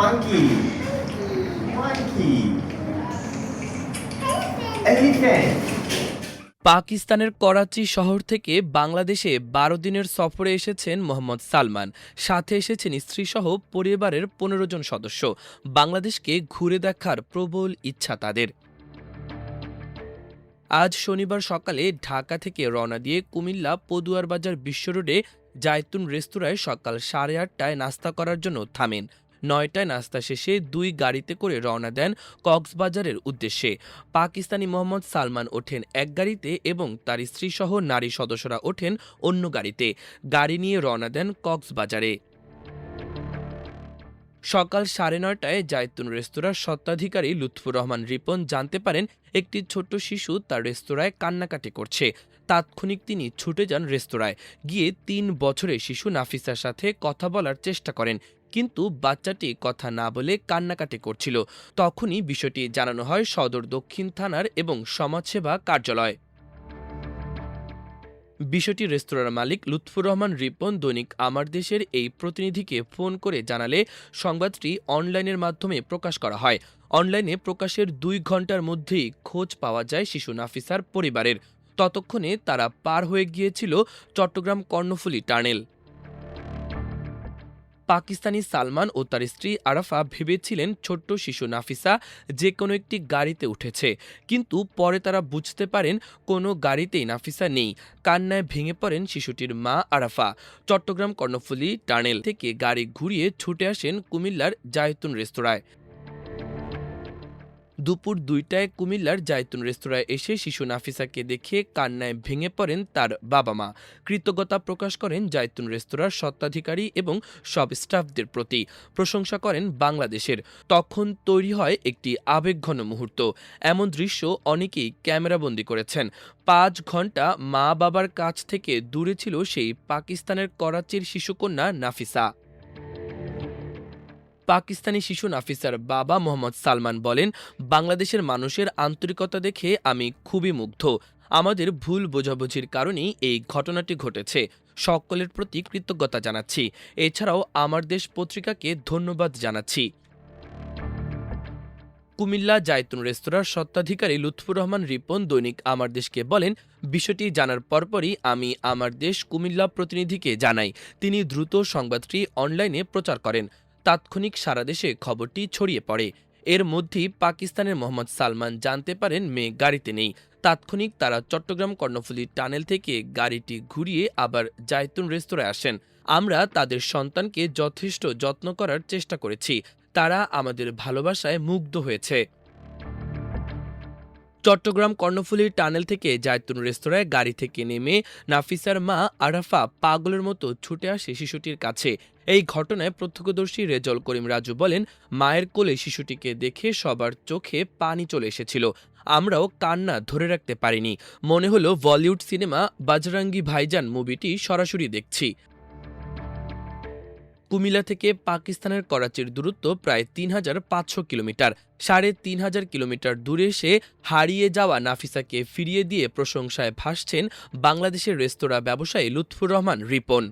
monkey, monkey, elephant. পাকিস্তানের করাচি শহর থেকে বাংলাদেশে ১২ দিনের সফরে এসেছেন মোহাম্মদ সালমান। সাথে এসেছেন স্ত্রীসহ পরিবারের ১৫ জন সদস্য। বাংলাদেশকে ঘুরে দেখার প্রবল ইচ্ছা তাদের। আজ শনিবার সকালে ঢাকা থেকে রওনা দিয়ে কুমিল্লা পদুয়ার বাজার বিশ্ব রোডে জায়তুন রেস্তোরাঁয় সকাল ৮:৩০টায় নাস্তা করার জন্য থামেন। ৯টায় নাস্তা শেষে ২ গাড়িতে করে রওনা দেন কক্সবাজারের উদ্দেশ্যে। পাকিস্তানি মোহাম্মদ সালমান ওঠেন এক গাড়িতে এবং তার স্ত্রীসহ নারী সদস্যরা ওঠেন অন্য গাড়িতে। গাড়ি নিয়ে রওনা দেন কক্সবাজারে। সকাল ৯:৩০টায় জায়তুন রেস্তোরাঁর স্বত্বাধিকারী লুৎফুর রহমান রিপন জানতে পারেন একটি ছোট্ট শিশু তার রেস্তোরাঁয় কান্নাকাটি করছে। তাৎক্ষণিক তিনি ছুটে যান রেস্তোরাঁয়, গিয়ে ৩ বছরের শিশু নাফিসার সাথে কথা বলার চেষ্টা করেন, কিন্তু বাচ্চাটি কথা না বলে কান্নাকাটি করছিল। তখনই বিষয়টি জানানো হয় সদর দক্ষিণ থানার এবং সমাজসেবা কার্যালয়। বিষয়টি রেস্তোরাঁর মালিক লুৎফুর রহমান রিপন দৈনিক আমার দেশের এই প্রতিনিধিকে ফোন করে জানালে সংবাদটি অনলাইনের মাধ্যমে প্রকাশ করা হয়। অনলাইনে প্রকাশের ২ ঘন্টার মধ্যেই খোঁজ পাওয়া যায় শিশু নাফিসার পরিবারের। ততক্ষণে তারা পার হয়ে গিয়েছিল চট্টগ্রাম কর্ণফুলী টানেল। পাকিস্তানি সালমান ও তার স্ত্রী আরাফা ভেবেছিলেন ছোট্ট শিশু নাফিসা যে কোনো একটি গাড়িতে উঠেছে, কিন্তু পরে তারা বুঝতে পারেন কোনো গাড়িতেই নাফিসা নেই। কান্নায় ভেঙে পড়েন শিশুটির মা আরাফা। চট্টগ্রাম কর্ণফুলী টানেল থেকে গাড়ি ঘুরিয়ে ছুটে আসেন কুমিল্লার জায়তুন রেস্তোরাঁয়। দুপুর ২টায় কুমিল্লার জায়তুন রেস্তোরাঁয় এসে শিশু নাফিসাকে দেখে কান্নায় ভেঙে পড়েন তার বাবা মা। কৃতজ্ঞতা প্রকাশ করেন জায়তুন রেস্তোরাঁর স্বত্বাধিকারী এবং সব স্টাফদের প্রতি। প্রশংসা করেন বাংলাদেশের। তখন তৈরি হয় একটি আবেগঘন মুহূর্ত। এমন দৃশ্য অনেকেই ক্যামেরাবন্দি করেছেন। ৫ ঘন্টা মা বাবার কাছ থেকে দূরে ছিল সেই পাকিস্তানের করাচির শিশুকন্যা নাফিসা। পাকিস্তানি শিশু নাফিসার বাবা মোহাম্মদ সালমান বলেন, বাংলাদেশের মানুষের আন্তরিকতা দেখে আমি খুবই মুগ্ধ। আমাদের ভুল বোঝাবুঝির কারণেই এই ঘটনাটি ঘটেছে। সকলের প্রতি কৃতজ্ঞতা জানাচ্ছি। এছাড়াও আমার দেশ পত্রিকাকে ধন্যবাদ জানাচ্ছি। কুমিল্লা জায়তুন রেস্তোরাঁর স্বত্বাধিকারী লুৎফুর রহমান রিপন দৈনিক আমার দেশকে বলেন, বিষয়টি জানার পরপরই আমি আমার দেশ কুমিল্লা প্রতিনিধিকে জানাই। তিনি দ্রুত সংবাদটি অনলাইনে প্রচার করেন। তাৎক্ষণিক সারা দেশে খবরটি ছড়িয়ে পড়ে। এর মধ্যেই পাকিস্তানের মোহাম্মদ সালমান জানতে পারেন মেয়ে গাড়িতে নেই। তাৎক্ষণিক তারা চট্টগ্রাম কর্ণফুলী টানেল থেকে গাড়িটি ঘুরিয়ে আবার জায়তুন রেস্তোরাঁয় আসেন। আমরা তাদের সন্তানকে যথেষ্ট যত্ন করার চেষ্টা করেছি। তারা আমাদের ভালোবাসায় মুগ্ধ হয়েছে। চট্টগ্রাম কর্ণফুলী টানেল থেকে জায়তুন রেস্তোরাঁয় গাড়ি থেকে নেমে নাফিসার মা আরাফা পাগলের মতো ছুটে আসে শিশুটির কাছে। এই ঘটনায় প্রত্যক্ষদর্শী রেজল করিম রাজু বলেন, মায়ের কোলে শিশুটিকে দেখে সবার চোখে পানি চলে এসেছিল। আমরাও কান্না ধরে রাখতে পারিনি। মনে হলো বলিউড সিনেমা বজরঙ্গি ভাইজান মুভিটি সরাসরি দেখছি। কুমিল্লা থেকে পাকিস্তানের করাচির দূরত্ব প্রায় ৩৫০০ কিলোমিটার। ৩৫০০ কিলোমিটার দূরে এসে হারিয়ে যাওয়া নাফিসাকে ফিরিয়ে দিয়ে প্রশংসায় ভাসছেন বাংলাদেশের রেস্তোরাঁ ব্যবসায়ী লুৎফুর রহমান রিপন।